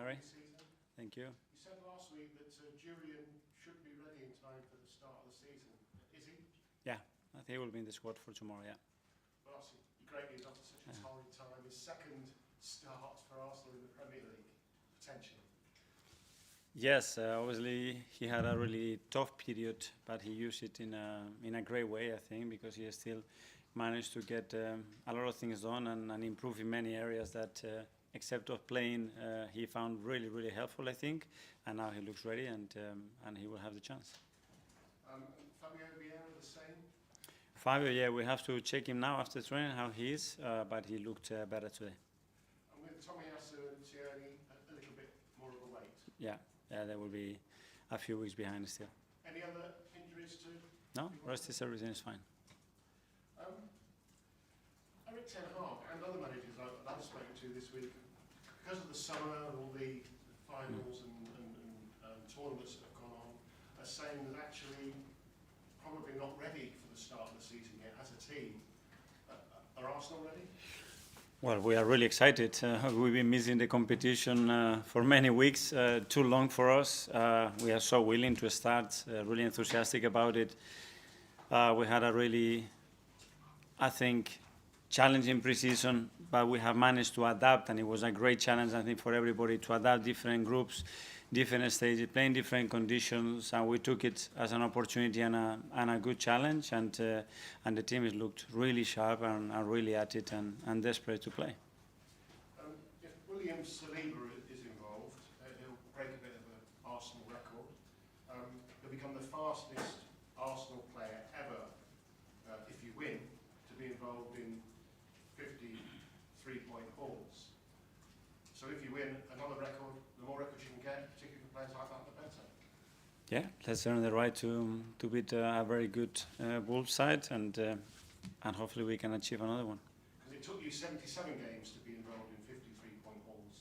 Harry. This season. Thank you. You said last week that Julian should be ready in time for the start of the season. Is he? Yeah, I think he will be in the squad for tomorrow, yeah. Well, obviously, great news after such a torrid time. His second start for Arsenal in the Premier League, potentially. Yes, obviously he had a really tough period, but he used it in a great way, I think, because he has still managed to get a lot of things done and improve in many areas that, except of playing, he found really, really helpful, I think. And now he looks ready, and he will have the chance. Fabio Vieira, the same? Fabio, yeah, we have to check him now after training, how he is, but he looked better today. And with Tommy Asu and Tierney, a little bit more of a wait? Yeah, there will be a few weeks behind still. Any other injuries too? No, rest is everything is fine. Eric Ten Hag and other managers I've spoken to this week, because of the summer and all the finals and tournaments that have gone on, are saying that actually probably not ready for the start of the season yet as a team. Are Arsenal ready? Well, we are really excited. We've been missing the competition for many weeks, too long for us. We are so willing to start, really enthusiastic about it. We had a really, I think, challenging pre-season, but we have managed to adapt, and it was a great challenge, I think, for everybody to adapt different groups, different stages, playing different conditions, and we took it as an opportunity and a good challenge, and the team has looked really sharp and really at it and desperate to play. If William Saliba is involved, he'll break a bit of an Arsenal record. He'll become the fastest Arsenal player ever, if you win, to be involved in 50 three-point hauls. So if you win another record, the more records you can get, particularly for players like that, the better. Yeah, let's earn the right to beat a very good Wolves side, and hopefully we can achieve another one. Because it took you 77 games to be involved in 50 three-point hauls.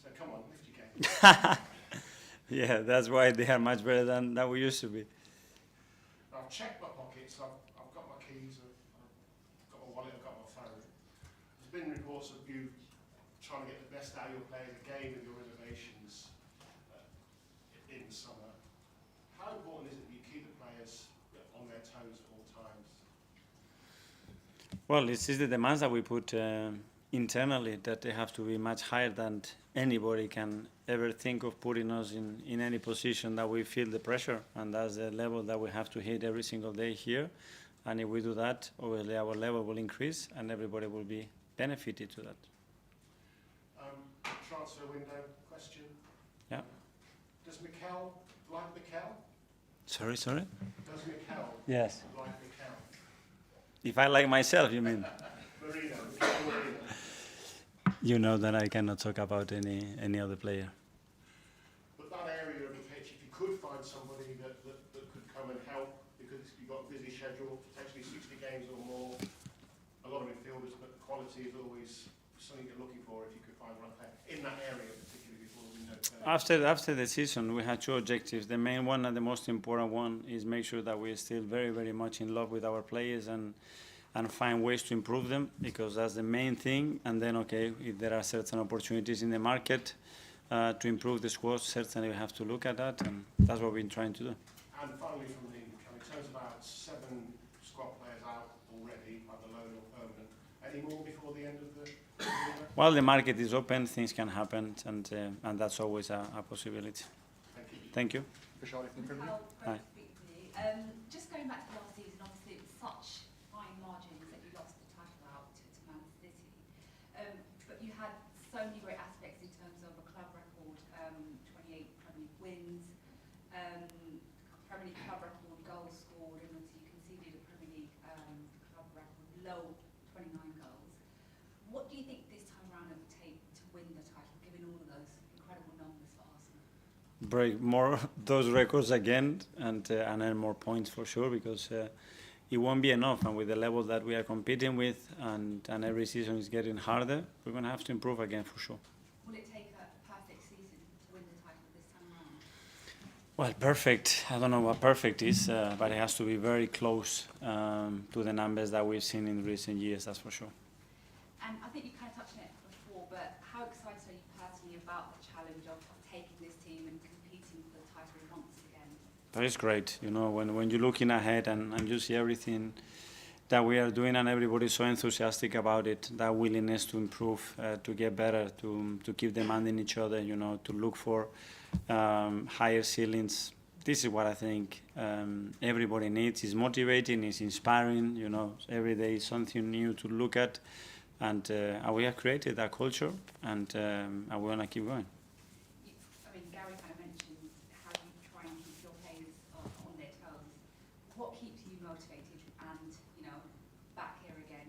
So come on, lift your game. Yeah, that's why they are much better than we used to be. I've checked my pockets, I've got my keys, I've got my wallet, I've got my phone. There's been reports of you trying to get the best out of your players again with your reservations in the summer. How important is it that you keep the players on their toes at all times? Well, this is the demands that we put internally, that they have to be much higher than anybody can ever think of putting us in any position that we feel the pressure, and that's the level that we have to hit every single day here. And if we do that, obviously our level will increase and everybody will be benefited to that. Transfer window question. Yeah. Does Mikel like Mikel? Sorry? Does Mikel Yes. like Mikel? If I like myself, you mean? Marino. You know that I cannot talk about any other player. But that area of the pitch, if you could find somebody that could come and help, because you've got a busy schedule, potentially 60 games or more, a lot of midfielders, but quality is always something you're looking for if you could find the right player in that area, particularly before the window. After the season, we had two objectives. The main one and the most important one is make sure that we're still very, very much in love with our players and find ways to improve them, because that's the main thing. And then, okay, if there are certain opportunities in the market to improve the squad, certainly we have to look at that, and that's what we've been trying to do. And finally, from the in terms of about 7 squad players out already, either loan or permanent. Any more before the end of the window? While the market is open, things can happen, and that's always a possibility. Thank you. Thank you. Charlie from the Premier League. Hi. Just going back to last season, obviously it was such fine margins that you lost the title out to Man City. But you had so many great aspects in terms of a club record, 28 Premier League wins, Premier League club record goals scored, and obviously you conceded a Premier League club record low 29 goals. What do you think this time around it would take to win the title, given all of those incredible numbers for Arsenal? Break more those records again and earn more points for sure, because it won't be enough, and with the level that we are competing with and every season is getting harder, we're going to have to improve again for sure. Will it take a perfect season to win the title this time around? Well, perfect, I don't know what perfect is, but it has to be very close to the numbers that we've seen in recent years, that's for sure. And I think you kind of touched on it before, but how excited are you personally about the challenge of taking this team and competing for the title once again? That is great. You know, when you're looking ahead and you see everything that we are doing and everybody's so enthusiastic about it, that willingness to improve, to get better, to keep demanding each other, you know, to look for higher ceilings. This is what I think everybody needs. It's motivating, it's inspiring, you know, every day is something new to look at. And we have created that culture, and we want to keep going. I mean, Gary kind of mentioned how you try and keep your players on their toes. What keeps you motivated and, you know, back here again,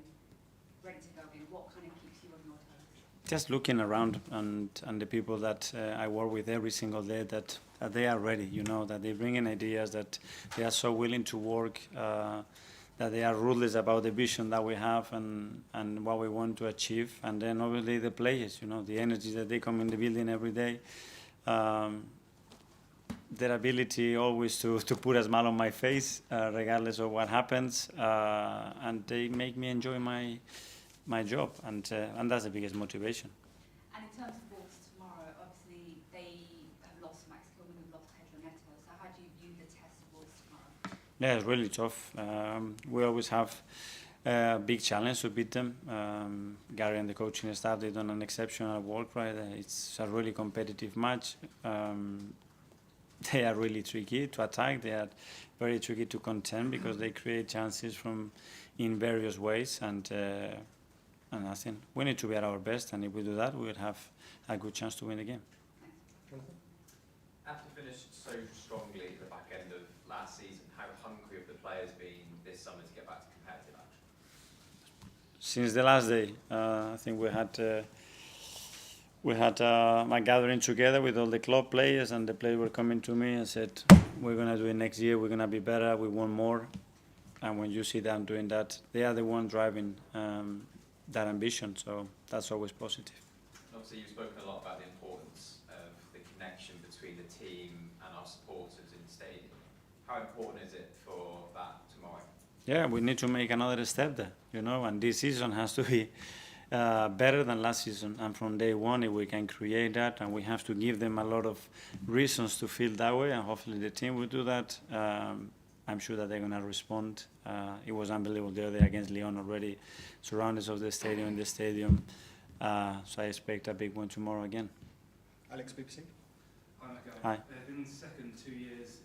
ready to go again? What kind of keeps you on your toes? Just looking around and the people that I work with every single day, that they are ready, you know, that they bring in ideas, that they are so willing to work, that they are ruthless about the vision that we have and what we want to achieve. And then obviously the players, you know, the energy that they come in the building every day, their ability always to put a smile on my face, regardless of what happens, and they make me enjoy my job, and that's the biggest motivation. And in terms of Wolves tomorrow, obviously they have lost Max Kilman, have lost Pedro Neto. So how do you view the test of Wolves tomorrow? Yeah, it's really tough. We always have a big challenge to beat them. Gary and the coaching staff, they've done an exceptional work, right? It's a really competitive match. They are really tricky to attack. They are very tricky to contend because they create chances in various ways. And I think we need to be at our best. And if we do that, we will have a good chance to win the game. After finished so strongly at the back end of last season, how hungry have the players been this summer to get back to competitive action? Since the last day, I think we had a gathering together with all the club players, and the players were coming to me and said, we're going to do it next year, we're going to be better, we want more. And when you see them doing that, they are the one driving that ambition, so that's always positive. Obviously, you've spoken a lot about the importance of the connection between the team and our supporters in the stadium. How important is it for that tomorrow? Yeah, we need to make another step there, you know, and this season has to be better than last season. And from day one, if we can create that, and we have to give them a lot of reasons to feel that way, and hopefully the team will do that. I'm sure that they're going to respond. It was unbelievable the other day against Lyon already, surroundings of the stadium, in the stadium. So I expect a big one tomorrow again. Alex, BBC. Hi, Miguel. Hi. In the second 2 years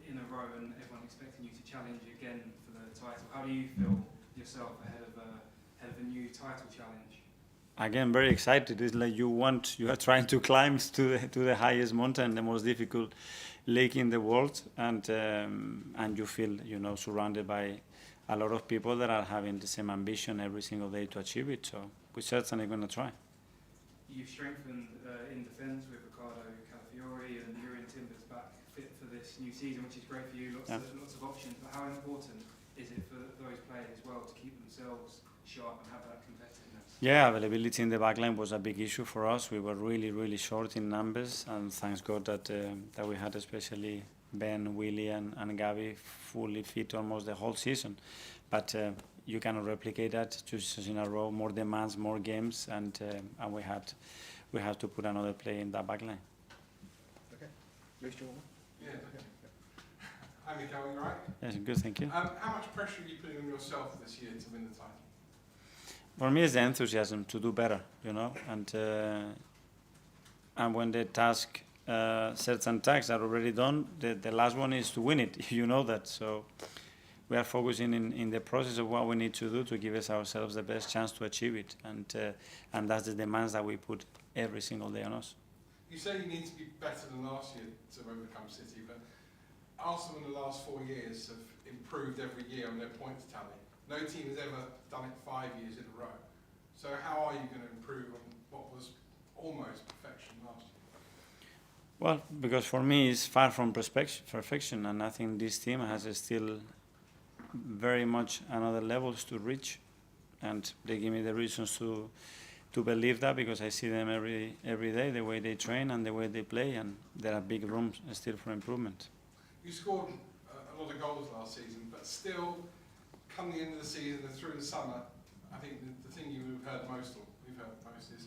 in a row, and everyone expecting you to challenge again for the title, how do you feel yourself ahead of a new title challenge? Again, very excited. It's like you are trying to climb to the highest mountain, the most difficult lake in the world, and you feel, you know, surrounded by a lot of people that are having the same ambition every single day to achieve it. So we're certainly going to try. You've strengthened in defence with Ricardo Calafiori, and you're in Timbers back fit for this new season, which is great for you. Lots of options. But how important is it for those players as well to keep themselves sharp and have that competitiveness? Yeah, availability in the backline was a big issue for us. We were really short in numbers, and thanks God that we had especially Ben, Willie, and Gavi fully fit almost the whole season. But you cannot replicate that 2 seasons in a row, more demands, more games, and we had to put another player in that backline. Okay. Luis, do you want one? Yeah. Hi, Mikael, you all right? Yes, good, thank you. How much pressure are you putting on yourself this year to win the title? For me, it's the enthusiasm to do better, you know, and when the certain tasks are already done, the last one is to win it. You know that, so we are focusing in the process of what we need to do to give ourselves the best chance to achieve it, and that's the demands that we put every single day on us. You say you need to be better than last year to overcome City, but Arsenal in the last 4 years have improved every year on their points tally. No team has ever done it 5 years in a row. So how are you going to improve on what was almost perfection last year? Well, because for me it's far from perfection, and I think this team has still very much another levels to reach, and they give me the reasons to believe that, because I see them every day, the way they train and the way they play, and there are big rooms still for improvement. You scored a lot of goals last season, but still, come the end of the season and through the summer, I think the thing we've heard most is,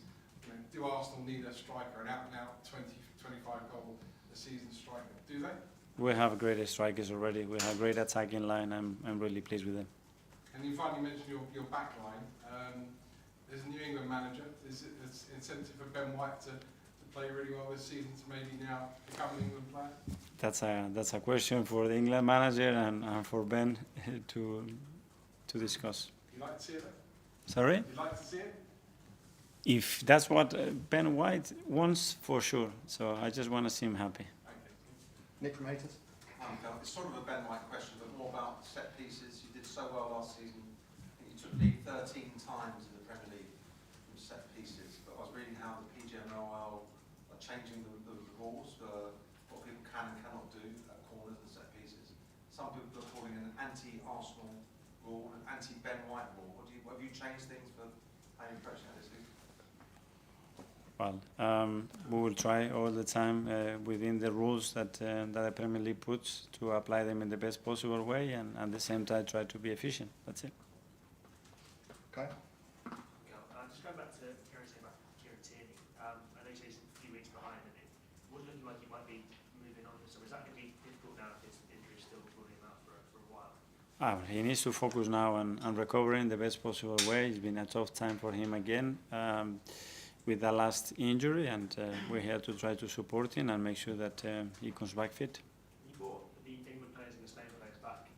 do Arsenal need a striker, an out-and-out 20, 25 goal a season striker? Do they? We have great strikers already. We have great attacking line. I'm really pleased with them. And you finally mentioned your back line. There's a New England manager. Is it an incentive for Ben White to play really well this season to maybe now become an England player? That's a question for the England manager and for Ben to discuss. You'd like to see it? Sorry? You'd like to see it? If that's what Ben White wants, for sure. So I just want to see him happy. Nick from Haters. It's sort of a Ben White question, but more about set pieces. You did so well last season. I think you took the lead 13 times in the Premier League from set pieces. But I was reading how the PGMOL are changing the rules for what people can and cannot do at corners and set pieces. Some people are calling it an anti-Arsenal rule, an anti-Ben White rule. Have you changed things for how you approach that this season? Well, we will try all the time within the rules that the Premier League puts to apply them in the best possible way, and at the same time try to be efficient. That's it. Okay. Just going back to Kieran saying about Kieran Tierney. I know you say he's a few weeks behind, and it was looking like he might be moving on. So is that going to be difficult now if his injury is still ruling him out for a while? He needs to focus now on recovering the best possible way. It's been a tough time for him again. With the last injury, and we're here to try to support him and make sure that he comes back fit. You brought the England players and the Spain players back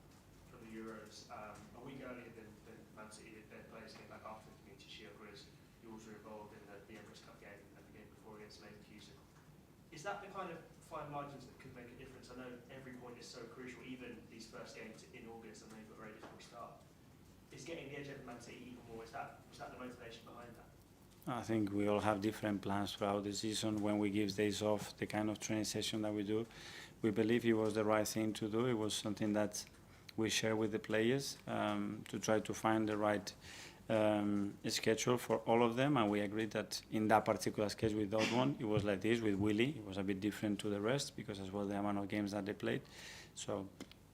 from the Euros a week earlier than Man City. Their players came back after the Community Shield, whereas you also were involved in the Emirates Cup game and the game before against Leverkusen. Is that the kind of fine margins that could make a difference? I know every point is so crucial, even these first games in August, and they've got a very difficult start. Is getting the edge over Man City even more, was that the motivation behind that? I think we all have different plans throughout the season. When we give days off, the kind of training session that we do, we believe it was the right thing to do. It was something that we share with the players to try to find the right schedule for all of them, and we agreed that in that particular schedule with that one, it was like this. With Willie, it was a bit different to the rest because as well the amount of games that they played. So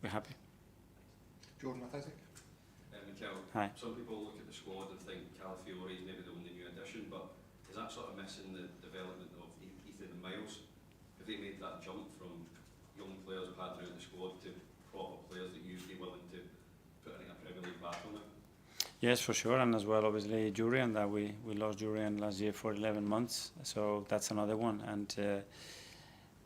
we're happy. Jordan Mathetic. Mikel, Hi. some people look at the squad and think Calafiore is maybe the only new addition, but is that sort of missing the development of Ethan and Miles? Have they made that jump from young players who've had throughout the squad to proper players that you'd be willing to put in a Premier League battle now? Yes, for sure, and as well, obviously, Jurriën, that we lost Jurriën last year for 11 months, so that's another one.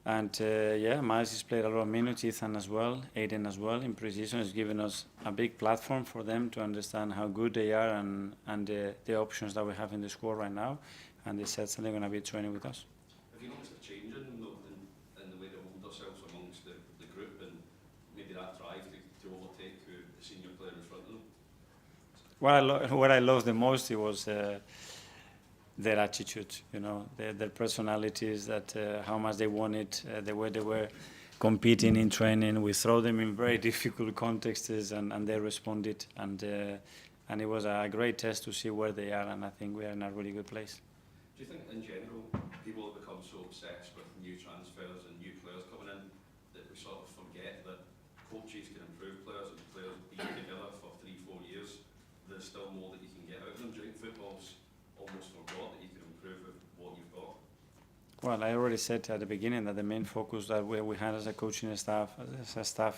Yeah, Miles has played a lot of minutes, Ethan as well, Aiden as well. In pre-season, has given us a big platform for them to understand how good they are and the options that we have in the squad right now, and they're certainly going to be training with us. Have you noticed a change in the way they hold themselves amongst the group, and maybe that drive to overtake the senior player in front of them? What I loved the most, it was their attitude, you know, their personalities, that how much they wanted, the way they were competing in training. We throw them in very difficult contexts, and they responded, and it was a great test to see where they are, and I think we are in a really good place. Do you think, in general, people have become so obsessed with new transfers and new players coming in that we sort of forget that coaches can improve players, and players being together for 3-4 years, there's still more that you can get out of them? Do you think football's almost forgot that you can improve with what you've got? Well, I already said at the beginning that the main focus that we had as a coaching staff,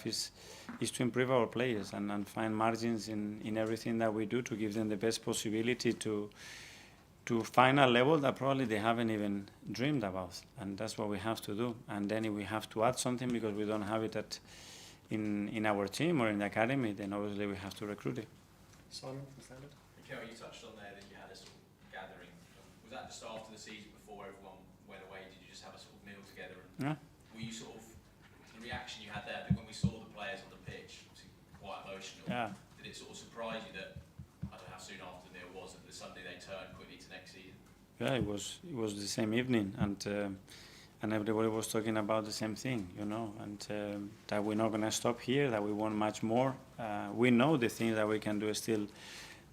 is to improve our players and find margins in everything that we do to give them the best possibility to find a level that probably they haven't even dreamed about, and that's what we have to do. And then if we have to add something because we don't have it in our team or in the academy, then obviously we have to recruit it. Simon from Standard. Mikel, you touched on there that you had a sort of gathering. Was that just after the season, before everyone went away? Did you just have a sort of meal together? And were you sort of, the reaction you had there, when we saw the players on the pitch, obviously quite emotional, did it sort of surprise you that, I don't know how soon after the meal was, that the Sunday they turned quickly to next season? Yeah, it was the same evening, and everybody was talking about the same thing, you know, and that we're not going to stop here, that we want much more. We know the things that we can do still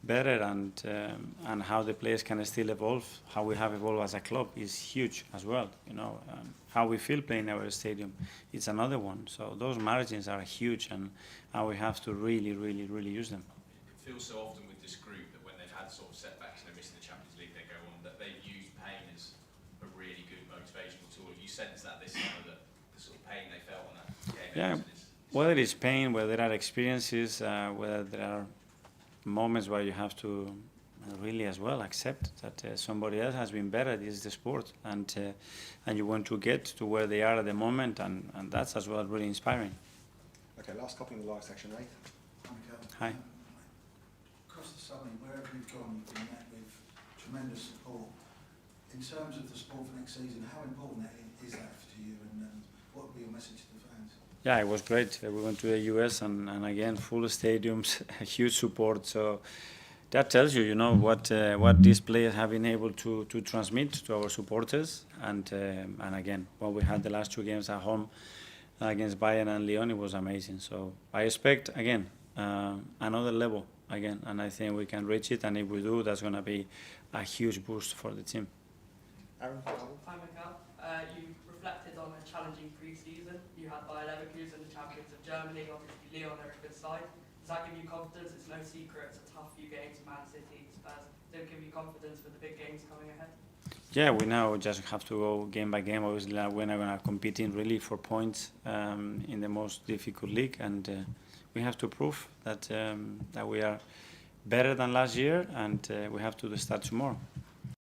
better, and how the players can still evolve. How we have evolved as a club is huge as well, you know. How we feel playing our stadium, it's another one. So those margins are huge, and we have to really, really, really use them. It feels so often with this group that when they've had sort of setbacks and they're missing the Champions League, they go on, that they've used pain as you sense that this summer, that the sort of pain they felt on that game? Yeah, whether it's pain, whether there are experiences, whether there are moments where you have to really as well accept that somebody else has been better. This is the sport, and you want to get to where they are at the moment, and that's as well really inspiring. Okay, last copy in the live section, Nate. Hi. Across the summer, wherever you've gone, you've been met with tremendous support. In terms of the sport for next season, how important is that to you, and what would be your message to the fans? Yeah, it was great. We went to the US and again, full stadiums, huge support. So that tells you, what these players have been able to transmit to our supporters. And again, when we had the last 2 games at home against Bayern and Lyon, it was amazing. So I expect, again, another level again, and I think we can reach it. And if we do, that's going to be a huge boost for the team. Aaron? Hi, Michael. You reflected on a challenging pre-season. You had Bayer Leverkusen, the champions of Germany, obviously Lyon are a good side. Does that give you confidence? It's no secret, it's a tough few games, Man City, Spurs. Does it give you confidence for the big games coming ahead? Yeah, we now just have to go game by game. Obviously, we're not going to compete in really for points in the most difficult league, and we have to prove that we are better than last year, and we have to start tomorrow.